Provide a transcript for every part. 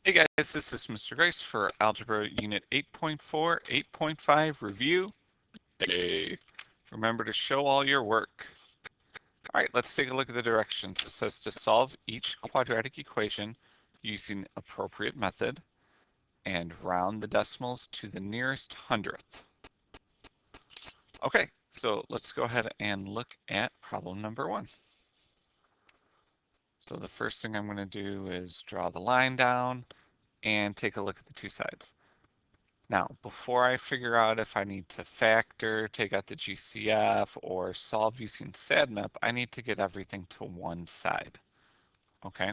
Hey guys, this is Mr. Grice for Algebra Unit 8.4, 8.5 Review. Hey, remember to show all your work. All right, let's take a look at the directions. It says to solve each quadratic equation using appropriate method and round the decimals to the nearest hundredth. Okay, so let's go ahead and look at problem number 1. So the first thing I'm going to do is draw the line down and take a look at the two sides. Now, before I figure out if I need to factor, take out the GCF, or solve using SADMAP, I need to get everything to one side. Okay,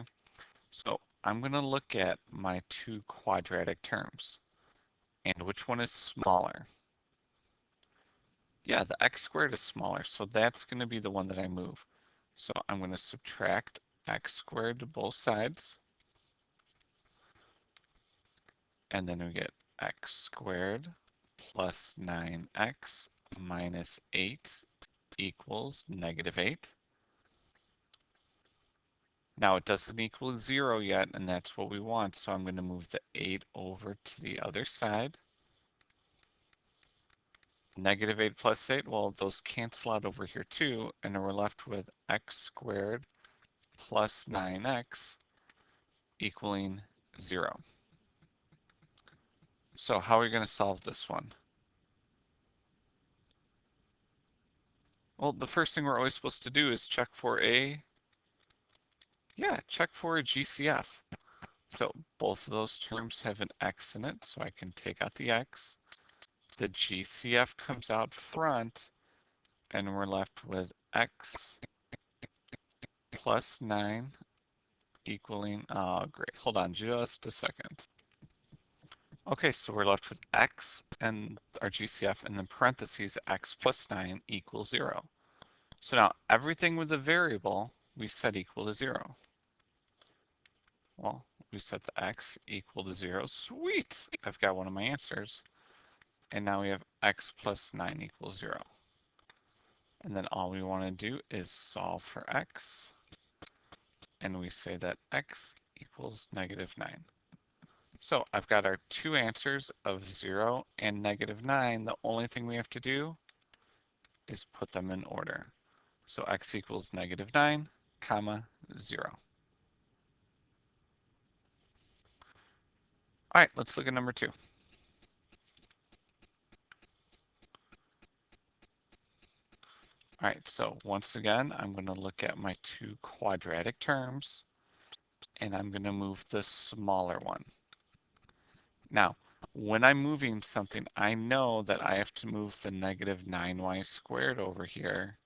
so I'm going to look at my two quadratic terms. And which one is smaller? Yeah, the x squared is smaller, so that's going to be the one that I move. So I'm going to subtract x squared to both sides. And then we get x squared plus 9x minus 8 equals negative 8. Now it doesn't equal 0 yet, and that's what we want, so I'm going to move the 8 over to the other side. Negative 8 plus 8, well, those cancel out over here too, and then we're left with x squared plus 9x equaling 0. So how are we going to solve this one? Well, the first thing we're always supposed to do is check for a GCF. So both of those terms have an x in it, so I can take out the x. The GCF comes out front, and we're left with x plus 9 equaling, oh great, hold on just a second. Okay, so we're left with x and our GCF, and then parentheses x plus 9 equals 0. So now everything with a variable we set equal to 0. Well, we set the x equal to 0. Sweet! I've got one of my answers. And now we have x plus 9 equals 0. And then all we want to do is solve for x. And we say that x equals negative 9. So I've got our two answers of 0 and negative 9. The only thing we have to do is put them in order. So x equals negative 9, comma, 0. All right, let's look at number 2. All right, so once again, I'm going to look at my two quadratic terms, and I'm going to move the smaller one. Now, when I'm moving something, I know that I have to move the negative 9y squared over here,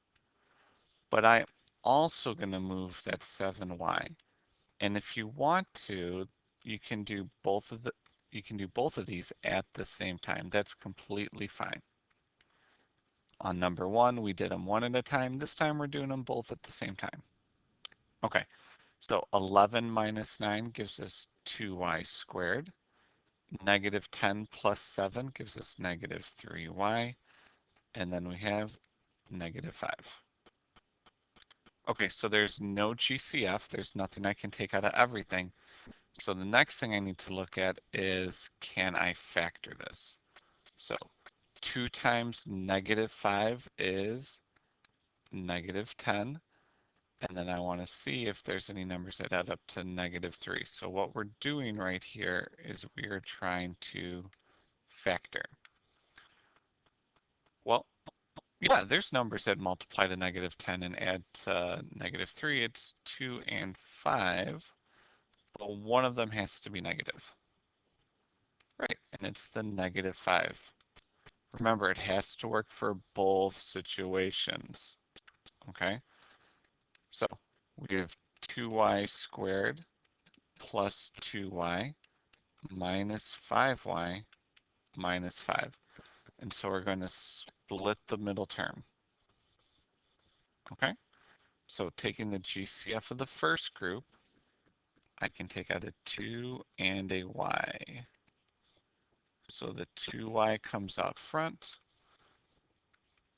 but I'm also going to move that 7y. And if you want to, you can do both of these at the same time. That's completely fine. On number 1, we did them one at a time. This time we're doing them both at the same time. Okay, so 11 minus 9 gives us 2y squared. Negative 10 plus 7 gives us negative 3y. And then we have negative 5. Okay, so there's no GCF. There's nothing I can take out of everything. So the next thing I need to look at is, can I factor this? So 2 times negative 5 is negative 10. And then I want to see if there's any numbers that add up to negative 3. So what we're doing right here is we are trying to factor. Well, yeah, there's numbers that multiply to negative 10 and add to negative 3. It's 2 and 5, but one of them has to be negative. Right, and it's the negative 5. Remember, it has to work for both situations. Okay, so we have 2y squared plus 2y minus 5y minus 5. And so we're going to split the middle term. Okay, so taking the GCF of the first group, I can take out a 2 and a y. So the 2y comes out front,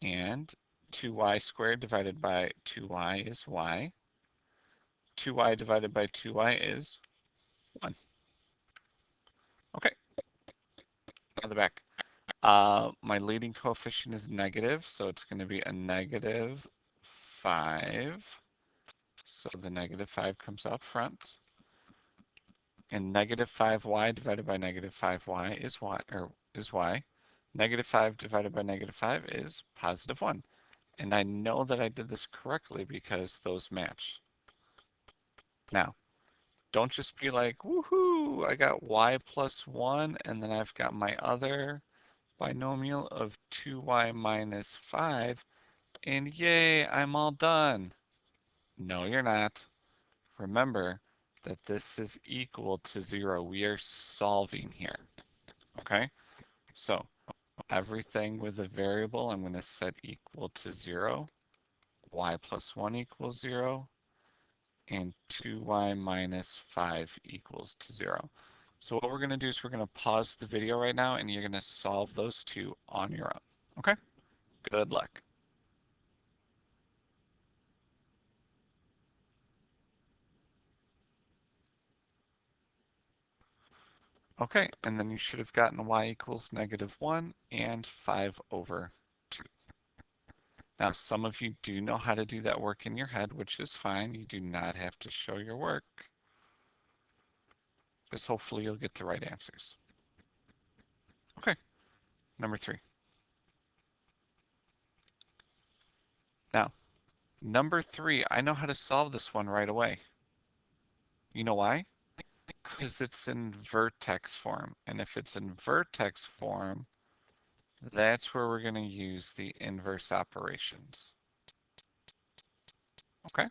and 2y squared divided by 2y is y. 2y divided by 2y is 1. Okay, now the back. My leading coefficient is negative, so it's going to be a negative 5. So the negative 5 comes out front. And negative 5y divided by negative 5y is y. Negative 5 divided by negative 5 is positive 1. And I know that I did this correctly because those match. Now, don't just be like, woohoo, I got y plus 1, and then I've got my other binomial of 2y minus 5, and yay, I'm all done. No, you're not. Remember that this is equal to 0. We are solving here, okay? So everything with a variable, I'm going to set equal to 0. Y plus 1 equals 0. And 2y minus 5 equals to 0. So what we're going to do is we're going to pause the video right now, and you're going to solve those two on your own. Okay? Good luck. Okay, and then you should have gotten y equals negative 1 and 5 over 2. Now, some of you do know how to do that work in your head, which is fine. You do not have to show your work. Just hopefully you'll get the right answers. Okay, number 3. Now, number 3, I know how to solve this one right away. You know why? Because it's in vertex form. And if it's in vertex form, that's where we're going to use the inverse operations. Okay?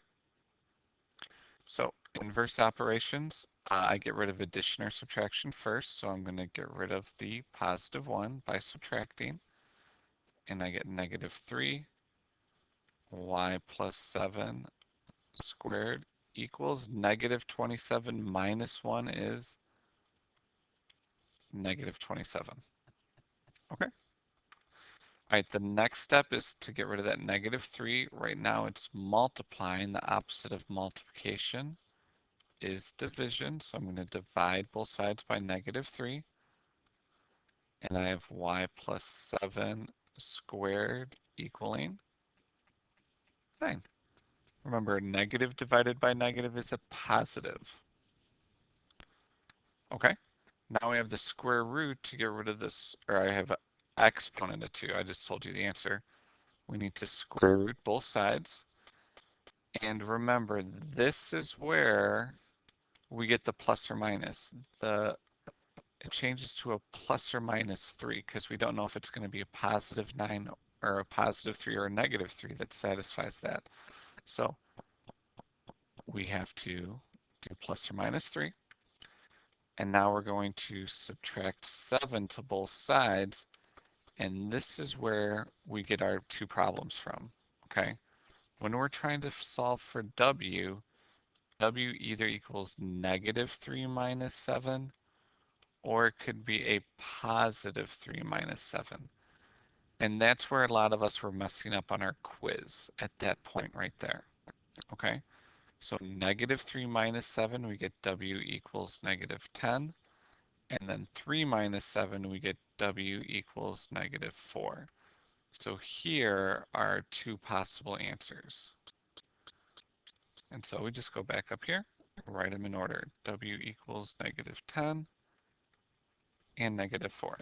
So inverse operations, I get rid of addition or subtraction first. So I'm going to get rid of the positive 1 by subtracting. And I get negative 3 y plus 7 squared equals negative 27 minus 1 is negative 27. Okay? All right, the next step is to get rid of that negative 3. Right now it's multiplying. The opposite of multiplication is division. So I'm going to divide both sides by negative 3. And I have y plus 7 squared equaling 9. Remember, negative divided by negative is a positive. Okay, now we have the square root to get rid of this, or I have an exponent of 2. I just told you the answer. We need to square root both sides. And remember, this is where we get the plus or minus. It changes to a plus or minus 3 because we don't know if it's going to be a positive 9 or a positive 3 or a negative 3 that satisfies that. So we have to do plus or minus 3. And now we're going to subtract 7 to both sides. And this is where we get our two problems from. Okay? When we're trying to solve for w, w either equals negative 3 minus 7, or it could be a positive 3 minus 7. And that's where a lot of us were messing up on our quiz at that point right there. Okay, so negative 3 minus 7, we get w equals negative 10. And then 3 minus 7, we get w equals negative 4. So here are two possible answers. And so we just go back up here, write them in order. W equals negative 10 and negative 4.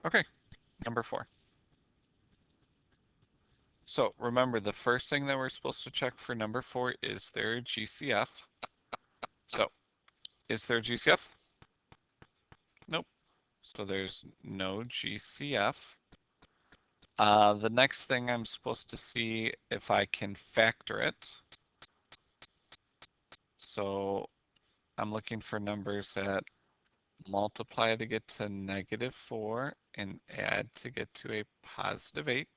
Okay, number 4. So remember, the first thing that we're supposed to check for number 4 is their GCF. So is there GCF? Nope. So there's no GCF. The next thing I'm supposed to see if I can factor it. So I'm looking for numbers that multiply to get to negative 4 and add to get to a positive 8.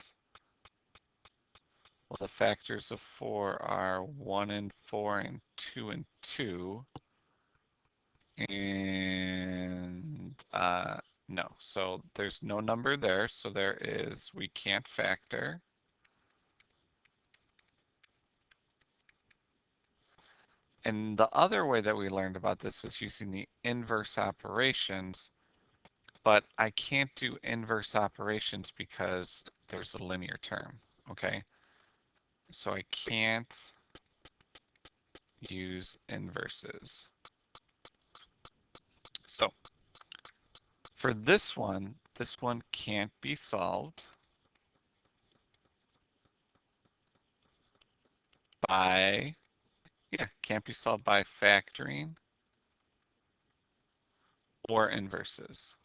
Well, the factors of 4 are 1 and 4 and 2 and 2. And no, so there's no number there. So there is, we can't factor. And the other way that we learned about this is using the inverse operations, but I can't do inverse operations because there's a linear term, okay? So I can't use inverses. So for this one can't be solved by, can't be solved by factoring or inverses.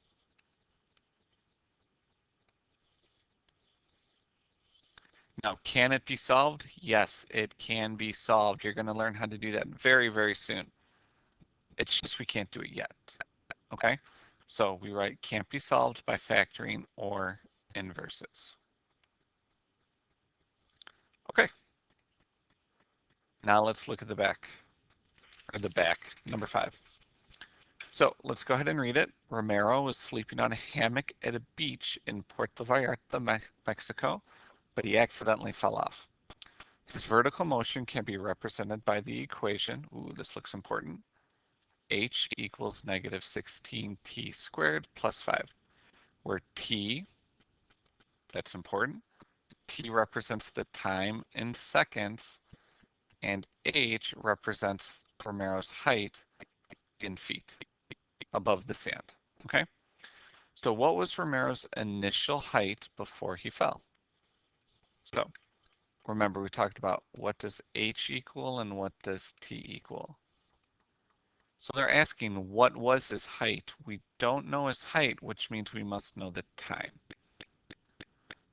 Now, can it be solved? Yes, it can be solved. You're going to learn how to do that very, very soon. It's just we can't do it yet. Okay? So we write can't be solved by factoring or inverses. Okay. Now let's look at the back, number 5. So let's go ahead and read it. Romero was sleeping on a hammock at a beach in Puerto Vallarta, Mexico, but he accidentally fell off. His vertical motion can be represented by the equation, ooh, this looks important, h equals negative 16t squared plus 5, where t, that's important, t represents the time in seconds, and h represents Romero's height in feet above the sand, okay? So what was Romero's initial height before he fell? So remember we talked about what does h equal and what does t equal. So they're asking what was his height. We don't know his height, which means we must know the time.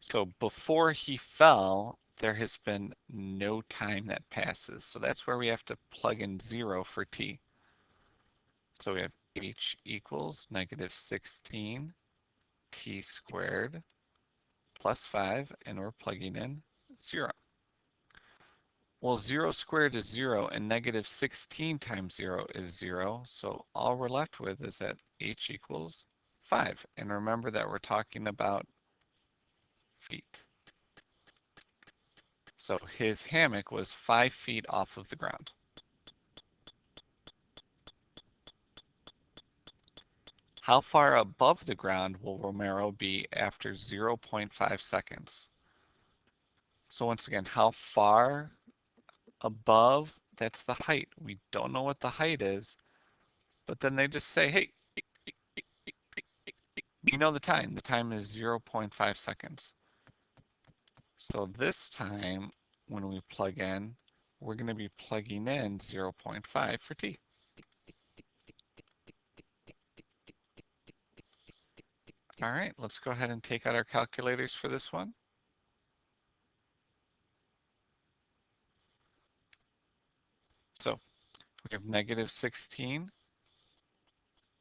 So before he fell, there has been no time that passes. So that's where we have to plug in 0 for t. So we have h equals negative 16 t squared plus 5, and we're plugging in 0. Well, 0 squared is 0, and negative 16 times 0 is 0, so all we're left with is that h equals 5. And remember that we're talking about feet. So his hammock was 5 feet off of the ground. How far above the ground will Romero be after 0.5 seconds? So once again, how far above, that's the height. We don't know what the height is, but then they just say, hey, you know the time. The time is 0.5 seconds. So this time, when we plug in, we're going to be plugging in 0.5 for t. All right, let's go ahead and take out our calculators for this one. So we have negative 16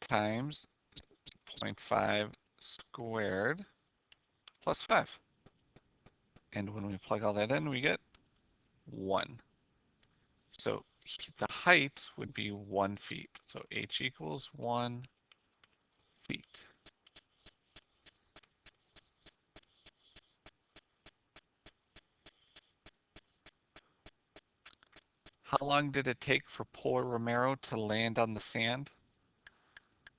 times 0.5 squared plus 5. And when we plug all that in, we get 1. So the height would be 1 feet. So h equals 1 feet. How long did it take for poor Romero to land on the sand?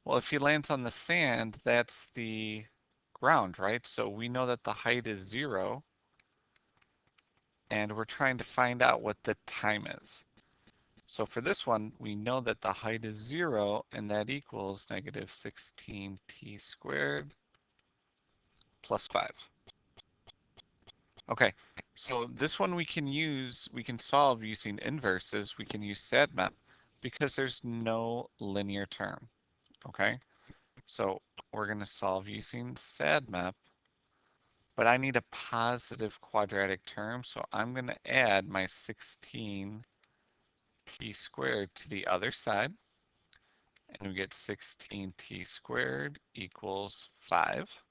Well, if he lands on the sand, that's the ground, right? So we know that the height is 0, and we're trying to find out what the time is. So for this one, we know that the height is 0, and that equals negative 16t squared plus 5. Okay, so this one we can solve using inverses. We can use SADMAP because there's no linear term, okay? So we're going to solve using SADMAP, but I need a positive quadratic term, so I'm going to add my 16t squared to the other side, and we get 16t squared equals 5.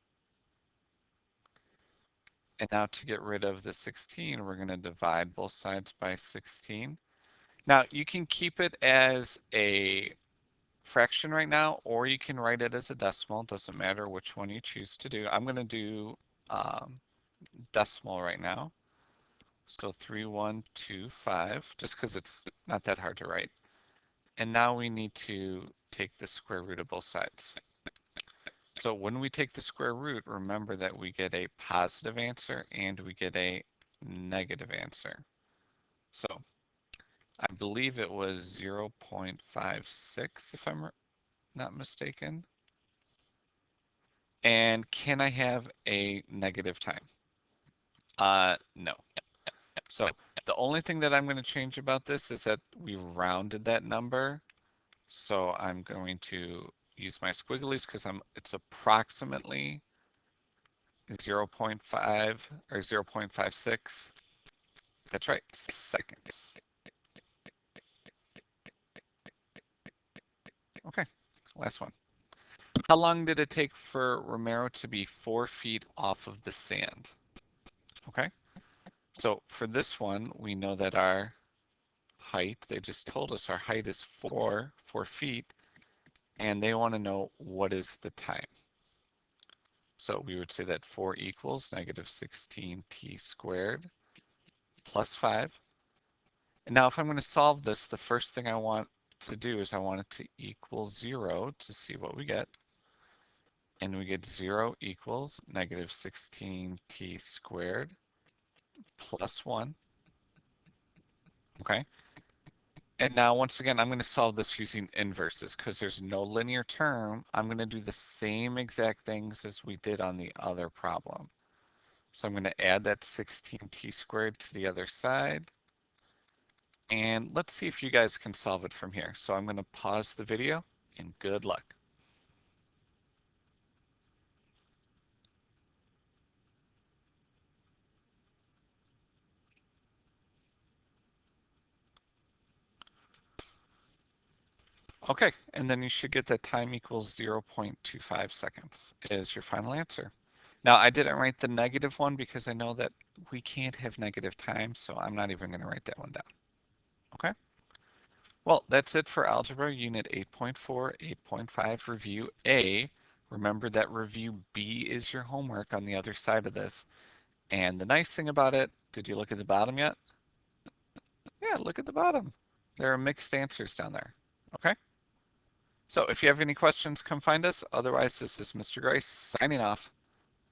And now to get rid of the 16, we're going to divide both sides by 16. Now you can keep it as a fraction right now, or you can write it as a decimal. Doesn't matter which one you choose to do. I'm going to do decimal right now. So 3125, just because it's not that hard to write. And now we need to take the square root of both sides. So when we take the square root, remember that we get a positive answer and we get a negative answer. So I believe it was 0.56 if I'm not mistaken. And can I have a negative time? No. So the only thing that I'm going to change about this is that we rounded that number. So I'm going to use my squigglies because it's approximately 0.5 or 0.56. That's right, seconds. Okay, last one. How long did it take for Romero to be 4 feet off of the sand? Okay, so for this one, we know that our height, they just told us our height is 4 feet, and they want to know what is the time. So we would say that 4 equals negative 16t squared plus 5. And now if I'm going to solve this, the first thing I want to do is I want it to equal 0 to see what we get. And we get 0 equals negative 16t squared plus 1. Okay. And now once again, I'm going to solve this using inverses because there's no linear term. I'm going to do the same exact things as we did on the other problem. So I'm going to add that 16t squared to the other side. And let's see if you guys can solve it from here. So I'm going to pause the video and good luck. Okay, and then you should get that time equals 0.25 seconds is your final answer. Now I didn't write the negative one because I know that we can't have negative time, so I'm not even going to write that one down. Okay? Well, that's it for Algebra Unit 8.4, 8.5 Review A. Remember that Review B is your homework on the other side of this. And the nice thing about it, did you look at the bottom yet? Yeah, look at the bottom. There are mixed answers down there. Okay? So if you have any questions, come find us. Otherwise, this is Mr. Grice signing off.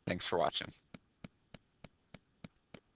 Thanks for watching.